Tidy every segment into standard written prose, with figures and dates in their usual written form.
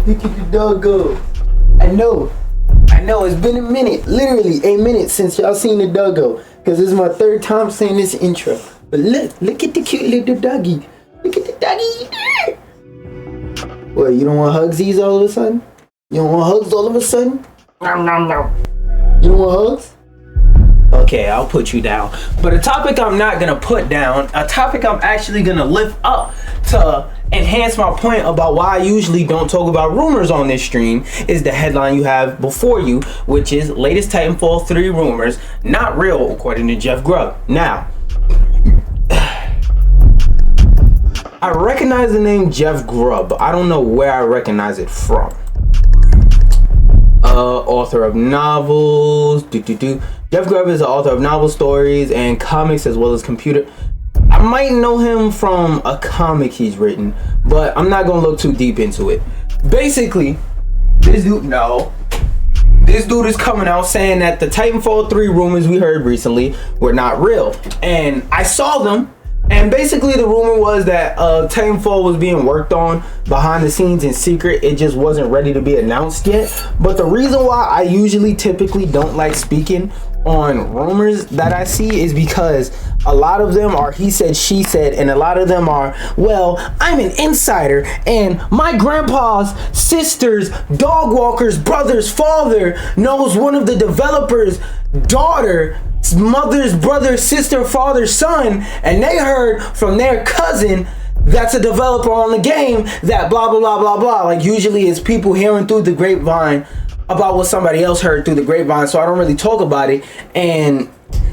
Look at the doggo. I know, it's been a minute, literally a minute since y'all seen the doggo. Cause this is my third time saying this intro. But look at the cute little doggy. Look at the doggy. What, you don't want hugsies all of a sudden? You don't want hugs all of a sudden? No. You don't want hugs? Okay, I'll put you down. But a topic I'm not gonna put down, a topic I'm actually gonna lift up to enhance my point about why I usually don't talk about rumors on this stream is the headline you have before you, which is latest Titanfall 3 rumors, not real according to Jeff Grubb. Now, I recognize the name Jeff Grubb. I don't know where I recognize it from. Author of novels. Jeff Grubb is the author of novel stories and comics as well as computer. I might know him from a comic he's written, but I'm not gonna look too deep into it. Basically, this dude is coming out saying that the Titanfall 3 rumors we heard recently were not real. And I saw them. And basically the rumor was that Titanfall was being worked on behind the scenes in secret. It just wasn't ready to be announced yet. But the reason why I typically don't like speaking on rumors that I see is because a lot of them are he said, she said, and a lot of them are, well, I'm an insider and my grandpa's sister's dog walker's brother's father knows one of the developers' daughter, mother's brother, sister, father, son, and they heard from their cousin that's a developer on the game that blah blah blah blah blah. Like usually it's people hearing through the grapevine about what somebody else heard through the grapevine, so I don't really talk about it. And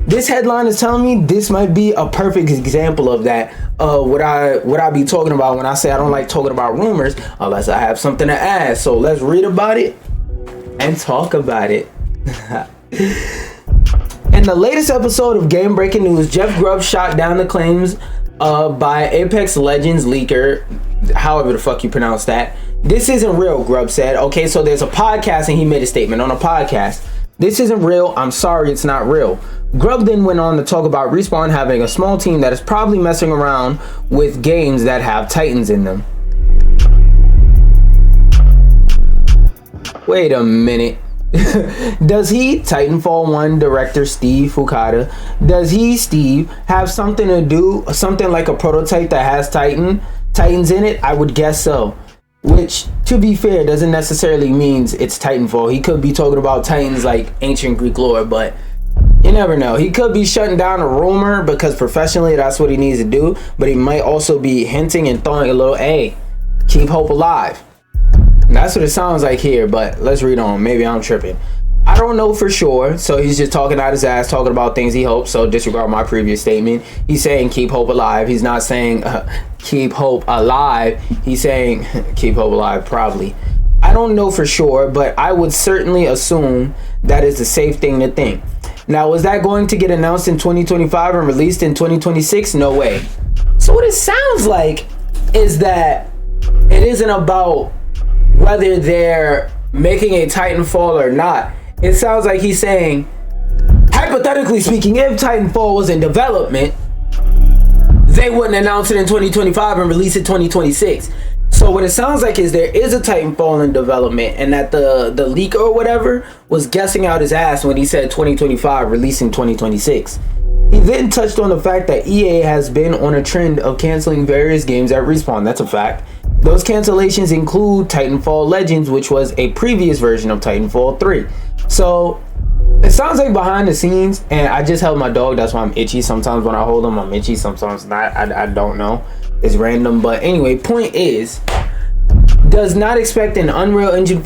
this headline is telling me this might be a perfect example of that. What I be talking about when I say I don't like talking about rumors unless I have something to add. So let's read about it and talk about it. In the latest episode of Game Breaking News, Jeff Grubb shot down the claims by Apex Legends leaker, however the fuck you pronounce that. This isn't real, Grubb said. Okay, so there's a podcast and he made a statement on a podcast. This isn't real. I'm sorry, it's not real. Grubb then went on to talk about Respawn having a small team that is probably messing around with games that have Titans in them. Wait a minute. Does he, Titanfall 1 director Steve Fukada, does he, Steve, have something like a prototype that has Titans in it? I would guess so. Which, to be fair, doesn't necessarily means it's Titanfall. He could be talking about Titans like ancient Greek lore, but you never know. He could be shutting down a rumor because professionally that's what he needs to do, but he might also be hinting and throwing a little, hey, keep hope alive. That's what it sounds like here, but let's read on. Maybe I'm tripping. I don't know for sure, so he's just talking out his ass, talking about things he hopes, so disregard my previous statement. He's saying keep hope alive. He's not saying keep hope alive. He's saying keep hope alive, probably. I don't know for sure, but I would certainly assume that is the safe thing to think. Now, was that going to get announced in 2025 and released in 2026? No way. So what it sounds like is that it isn't about whether they're making a Titanfall or not. It sounds like he's saying, hypothetically speaking, if Titanfall was in development, they wouldn't announce it in 2025 and release it 2026. So what it sounds like is there is a Titanfall in development, and that the leaker or whatever was guessing out his ass when he said 2025, releasing 2026. He then touched on the fact that EA has been on a trend of canceling various games at Respawn. That's a fact. Those cancellations include Titanfall Legends, which was a previous version of Titanfall 3. So it sounds like behind the scenes, and I just held my dog, that's why I'm itchy. Sometimes when I hold him, I'm itchy, sometimes not. I don't know. It's random. But anyway, point is, do not expect an Unreal Engine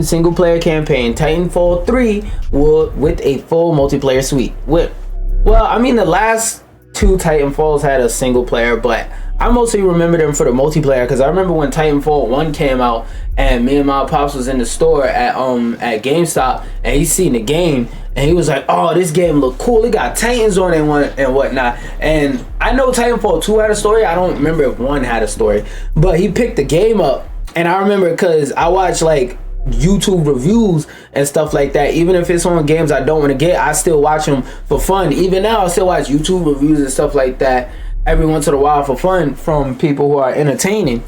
single player campaign. Titanfall 3 with a full multiplayer suite. Well, I mean, the last two Titanfalls had a single player, but I mostly remember them for the multiplayer because I remember when Titanfall 1 came out and me and my pops was in the store at GameStop and he seen the game and he was like, oh, this game look cool, it got Titans on it and whatnot. And I know Titanfall 2 had a story. I don't remember if 1 had a story, but he picked the game up and I remember because I watched like YouTube reviews and stuff like that. Even if it's on games I don't want to get, I still watch them for fun. Even now I still watch YouTube reviews and stuff like that every once in a while for fun from people who are entertaining.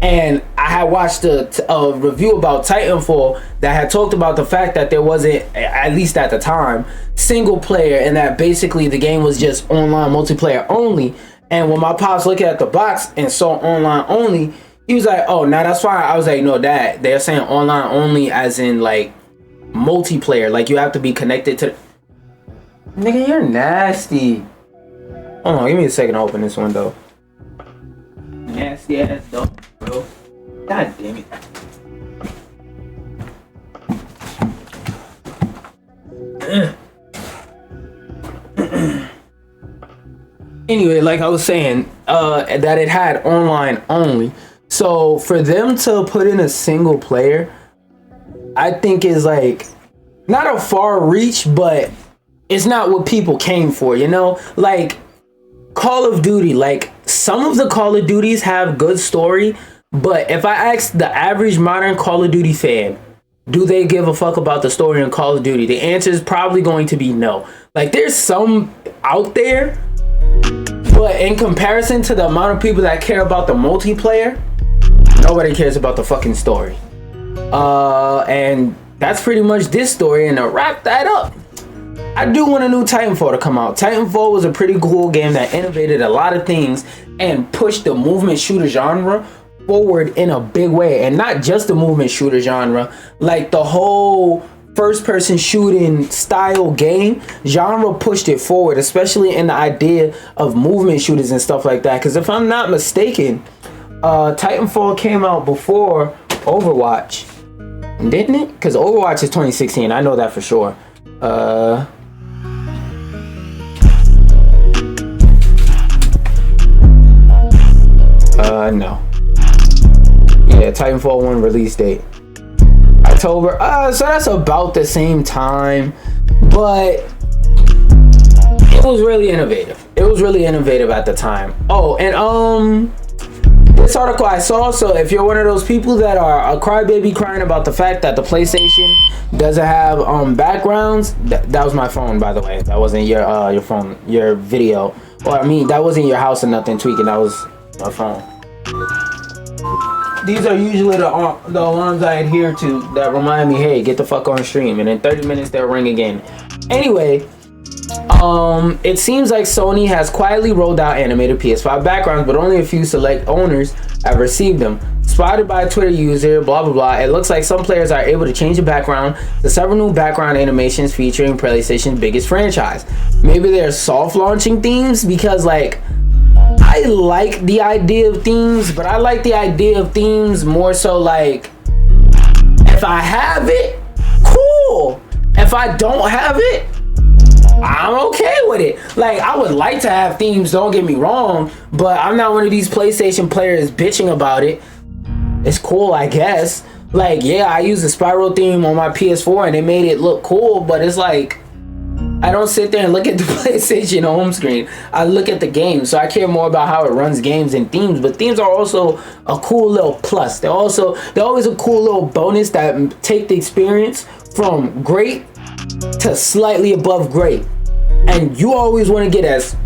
And I had watched a review about Titanfall that had talked about the fact that there wasn't, at least at the time, single player, and that basically the game was just online multiplayer only. And when my pops looked at the box and saw online only, he was like, oh, nah, that's fine. I was like, no, Dad, they're saying online only as in like multiplayer. Like you have to be connected to... Nigga, you're nasty. Hold on, give me a second to open this window. Nasty ass dog, bro. God damn it. Anyway, like I was saying, that it had online only. So for them to put in a single player, I think is like not a far reach, but it's not what people came for, you know? Like Call of Duty, like some of the Call of Duties have good story, but if I ask the average modern Call of Duty fan, do they give a fuck about the story in Call of Duty? The answer is probably going to be no. Like there's some out there, but in comparison to the amount of people that care about the multiplayer, nobody cares about the fucking story. And that's pretty much this story. And to wrap that up, I do want a new Titanfall to come out. Titanfall was a pretty cool game that innovated a lot of things and pushed the movement shooter genre forward in a big way. And not just the movement shooter genre, like the whole first person shooting style game genre pushed it forward, especially in the idea of movement shooters and stuff like that. Because if I'm not mistaken, Titanfall came out before Overwatch, didn't it? Because Overwatch is 2016, I know that for sure. No. Yeah, Titanfall 1 release date October. So that's about the same time, but it was really innovative. It was really innovative at the time. Oh, and this article I saw, so if you're one of those people that are a crybaby crying about the fact that the PlayStation doesn't have backgrounds, that was my phone, by the way. That wasn't your phone, your video. Or I mean, that wasn't your house or nothing tweaking. That was my phone. These are usually the alarms I adhere to that remind me, hey, get the fuck on stream. And in 30 minutes, they'll ring again. Anyway, it seems like Sony has quietly rolled out animated PS5 backgrounds, but only a few select owners have received them. Spotted by a Twitter user, blah blah blah, it looks like some players are able to change the background to several new background animations featuring PlayStation's biggest franchise. Maybe they're soft launching themes, because like I like the idea of themes, but I like the idea of themes more so like if I have it, cool. If I don't have it, I'm okay with it. Like, I would like to have themes, don't get me wrong, but I'm not one of these PlayStation players bitching about it. It's cool, I guess. Like, yeah, I use the spiral theme on my PS4 and it made it look cool, but it's like, I don't sit there and look at the PlayStation home screen. I look at the game, so I care more about how it runs games than themes. But themes are also a cool little plus. They're always a cool little bonus that take the experience from great to slightly above great. And you always want to get as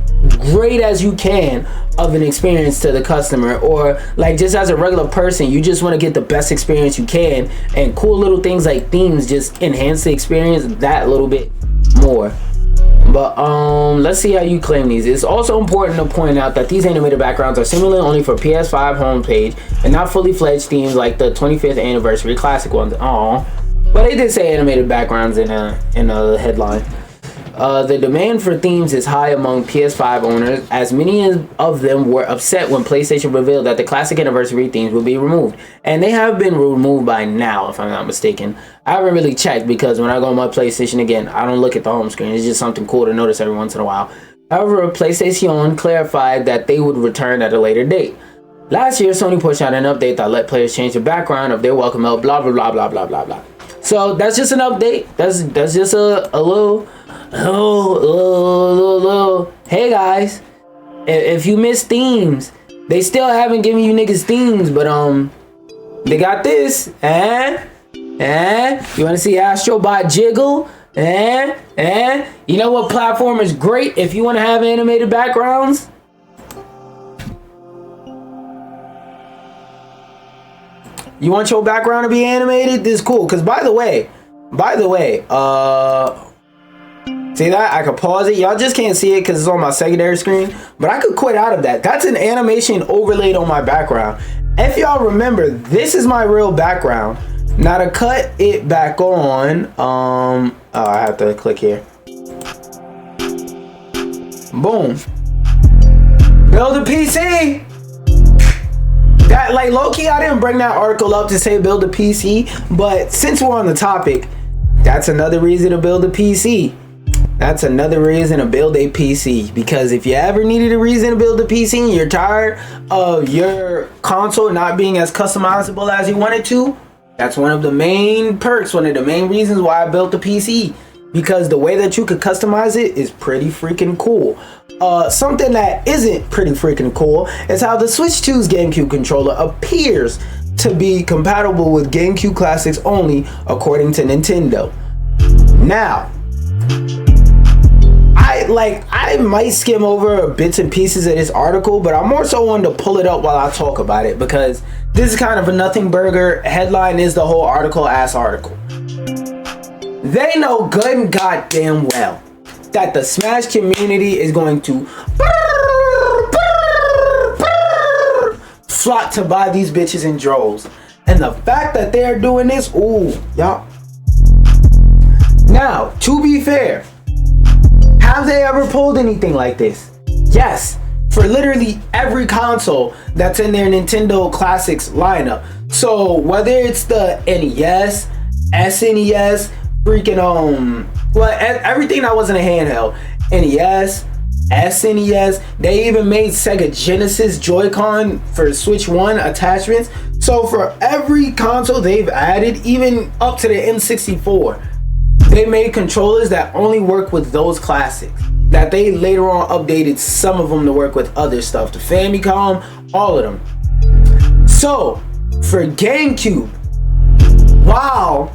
great as you can of an experience to the customer, or like just as a regular person, you just want to get the best experience you can, and cool little things like themes just enhance the experience that little bit more. But let's see how you claim these. It's also important to point out that these animated backgrounds are similar only for PS5 homepage and not fully fledged themes like the 25th anniversary classic ones. Aww. But they did say animated backgrounds in a headline. The demand for themes is high among PS5 owners, as many of them were upset when PlayStation revealed that the classic anniversary themes would be removed. And they have been removed by now, if I'm not mistaken. I haven't really checked, because when I go on my PlayStation again, I don't look at the home screen. It's just something cool to notice every once in a while. However, PlayStation clarified that they would return at a later date. Last year, Sony pushed out an update that let players change the background of their welcome out, blah, blah, blah, blah, blah, blah, blah. So that's just an update. That's just a little. Hey guys, if you miss themes, they still haven't given you niggas themes, but they got this. You want to see Astrobot jiggle? You know what platform is great if you want to have animated backgrounds? You want your background to be animated? This is cool. Because by the way, see that? I could pause it. Y'all just can't see it because it's on my secondary screen. But I could quit out of that. That's an animation overlaid on my background. If y'all remember, this is my real background. Now to cut it back on, I have to click here. Boom. Build a PC. That, like, low-key, I didn't bring that article up to say build a PC, but since we're on the topic, that's another reason to build a PC. That's another reason to build a PC, because if you ever needed a reason to build a PC and you're tired of your console not being as customizable as you want it to, that's one of the main perks, one of the main reasons why I built a PC, because the way that you could customize it is pretty freaking cool. Something that isn't pretty freaking cool is how the Switch 2's GameCube controller appears to be compatible with GameCube Classics only, according to Nintendo. Now, I might skim over bits and pieces of this article, but I'm more so wanting to pull it up while I talk about it, because this is kind of a nothing burger. Headline is the whole article ass article. They know good and goddamn well that the Smash community is going to flock to buy these bitches in droves. And the fact that they're doing this, ooh, y'all. Now, to be fair, have they ever pulled anything like this? Yes, for literally every console that's in their Nintendo Classics lineup. So whether it's the NES, SNES, freaking everything that wasn't a handheld, NES, SNES, they even made Sega Genesis Joy-Con for Switch 1 attachments. So for every console they've added, even up to the N64, they made controllers that only work with those classics, that they later on updated some of them to work with other stuff, the Famicom, all of them. So for GameCube, wow,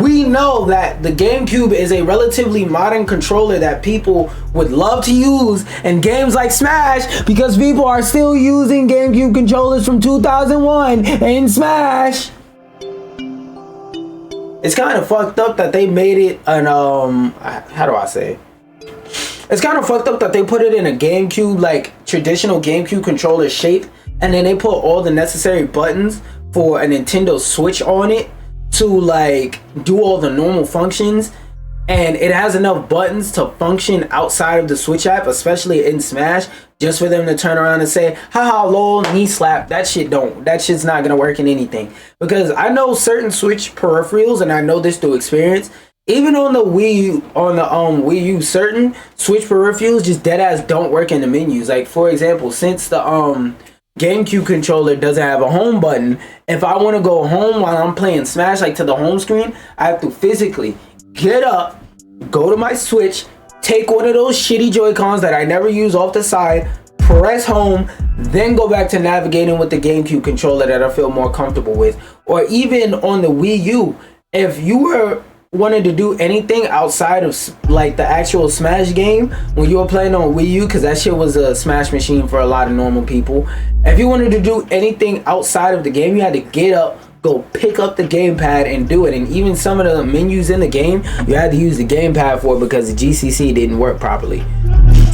we know that the GameCube is a relatively modern controller that people would love to use in games like Smash, because people are still using GameCube controllers from 2001 in Smash. It's kind of fucked up that they made it an how do I say? It's kind of fucked up that they put it in a GameCube, like traditional GameCube controller shape, and then they put all the necessary buttons for a Nintendo Switch on it to like do all the normal functions, and it has enough buttons to function outside of the Switch app, especially in Smash, just for them to turn around and say, haha, lol, knee slap. That shit's not gonna work in anything. Because I know certain Switch peripherals, and I know this through experience, even on the Wii U, Wii U, certain Switch peripherals just dead ass don't work in the menus. Like, for example, since the GameCube controller doesn't have a home button, if I want to go home while I'm playing Smash, like to the home screen, I have to physically get up, go to my Switch, take one of those shitty Joy-Cons that I never use off the side, press home, then go back to navigating with the GameCube controller that I feel more comfortable with. Or even on the Wii U, if you were wanted to do anything outside of like the actual Smash game when you were playing on Wii U, because that shit was a Smash machine for a lot of normal people, if you wanted to do anything outside of the game, you had to get up, go pick up the gamepad and do it. And even some of the menus in the game, you had to use the gamepad for, because the GCC didn't work properly.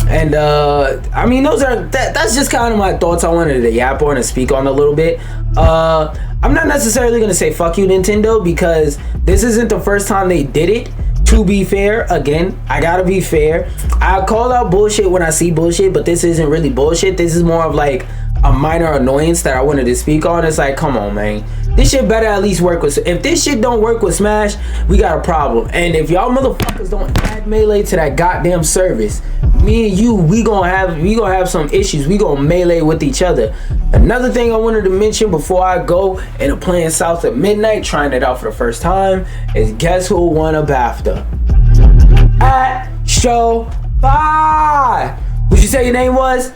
And I mean, that's just kind of my thoughts I wanted to yap on and speak on a little bit. I'm not necessarily gonna say fuck you, Nintendo, because this isn't the first time they did it. To be fair, again, I gotta be fair. I call out bullshit when I see bullshit, but this isn't really bullshit. This is more of like a minor annoyance that I wanted to speak on. It's like, come on, man. This shit better at least work with... If this shit don't work with Smash, we got a problem. And if y'all motherfuckers don't add Melee to that goddamn service, me and you, we gonna have some issues. We gonna melee with each other. Another thing I wanted to mention before I go into playing South at Midnight, trying it out for the first time, is guess who won a BAFTA? Astro Bye. Would you say your name was?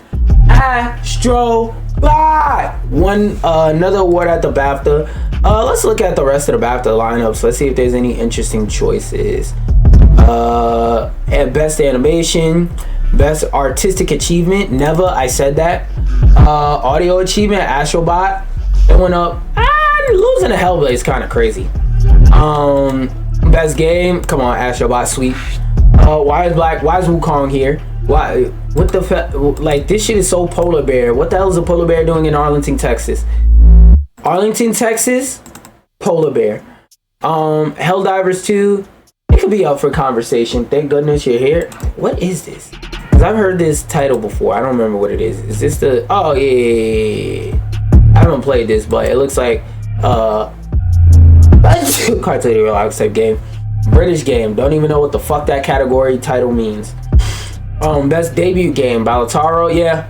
Astro Bye. Won another award at the BAFTA. Let's look at the rest of the BAFTA lineups. Let's see if there's any interesting choices. At best animation, best artistic achievement, never, I said that. Audio achievement, Astrobot, it went up losing to Hellblade is kind of crazy. Best game. Come on, Astrobot Sweep. Why is Wukong here? Why? What the like? This shit is so polar bear. What the hell is a polar bear doing in Arlington, Texas? Arlington, Texas, polar bear. Helldivers 2. It could be up for conversation. Thank goodness you're here. What is this? Because I've heard this title before. I don't remember what it is. Is this the? Oh yeah. I haven't played this, but it looks like cartoon relax type game. British game. Don't even know what the fuck that category title means. Best debut game. Balataro. Yeah,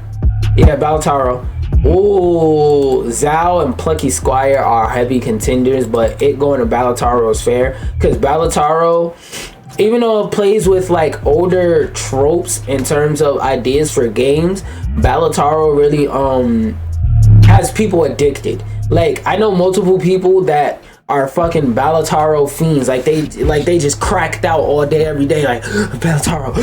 Balataro. Ooh, Zhao and Plucky Squire are heavy contenders, but it going to Balataro is fair because Balataro, even though it plays with like older tropes in terms of ideas for games, Balataro really has people addicted. Like I know multiple people that are fucking Balataro fiends. Like they just cracked out all day every day. Like Balataro.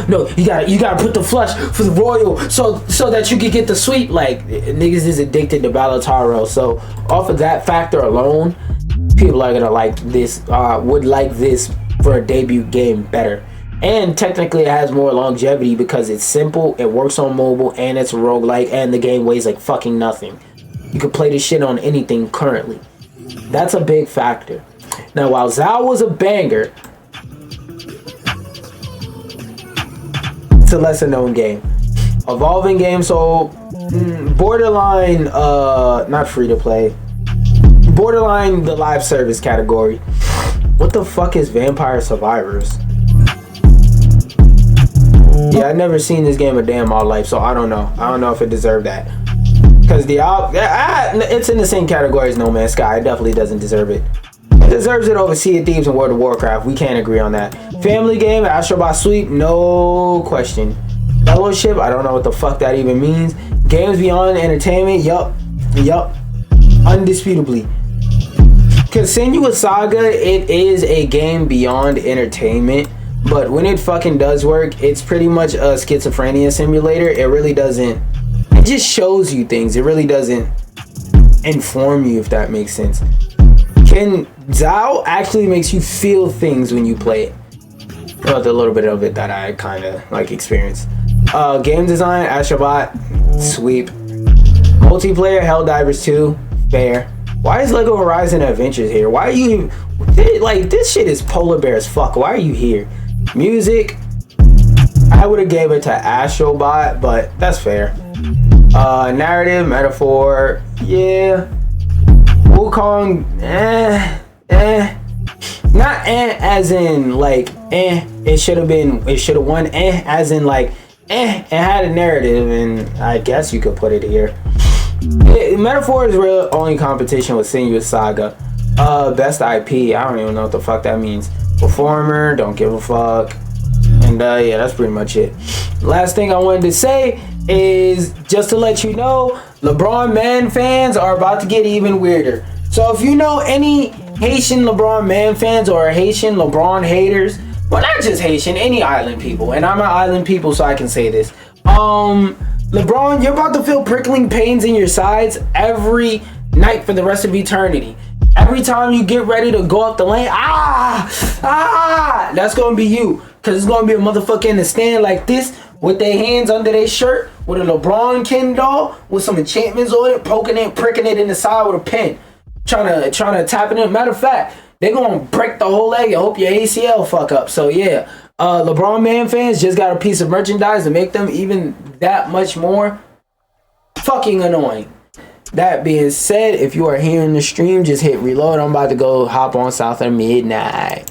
No, you gotta put the flush for the royal so that you can get the sweep. Like niggas is addicted to Balataro. So off of that factor alone, people are gonna like this. Would like this for a debut game better. And technically it has more longevity because it's simple, it works on mobile, and it's a roguelike, and the game weighs like fucking nothing. You can play this shit on anything currently. That's a big factor. Now, while Zhao was a banger, it's a lesser known game. Evolving game, so borderline, not free to play. Borderline the live service category. What the fuck is Vampire Survivors? Yeah, I've never seen this game a day in my life, so I don't know. I don't know if it deserved that. Because it's in the same category as No Man's Sky. It definitely doesn't deserve it. It deserves it over Sea of Thieves and World of Warcraft. We can't agree on that. Family game, Astrobot Sweep, no question. Fellowship, I don't know what the fuck that even means. Games Beyond Entertainment, yup. Undisputably. Senua Saga, it is a game beyond entertainment. But when it fucking does work, it's pretty much a schizophrenia simulator. It really doesn't. It just shows you things. It really doesn't inform you, if that makes sense. Zhao actually makes you feel things when you play it. Well, the little bit of it that I kind of like experienced. Game design, Astrobot, Sweep. Multiplayer, Helldivers 2, fair. Why is Lego Horizon Adventures here? Why are you like this shit is polar bear as fuck? Why are you here? Music, I would have gave it to Astrobot, but that's fair. Narrative, metaphor, yeah. Wukong, not as in like it should have won, as in like it had a narrative, and I guess you could put it here. Metaphor is real only competition with Senua Saga. Best IP, I don't even know what the fuck that means. Performer, don't give a fuck. And yeah, that's pretty much it. Last thing I wanted to say is just to let you know, LeBron Man fans are about to get even weirder. So if you know any Haitian LeBron Man fans or Haitian LeBron haters, well, not just Haitian, any island people, and I'm an island people, so I can say this. LeBron, you're about to feel prickling pains in your sides every night for the rest of eternity. Every time you get ready to go up the lane, that's gonna be you. Cause it's gonna be a motherfucker in the stand like this with their hands under their shirt with a LeBron Ken doll with some enchantments on it, poking it, pricking it in the side with a pen, trying to tap it in. Matter of fact, they're gonna break the whole leg and hope your ACL fuck up. So yeah, LeBron Man fans just got a piece of merchandise to make them even that much more fucking annoying. That being said, if you are here in the stream, just hit reload. I'm about to go hop on South at midnight.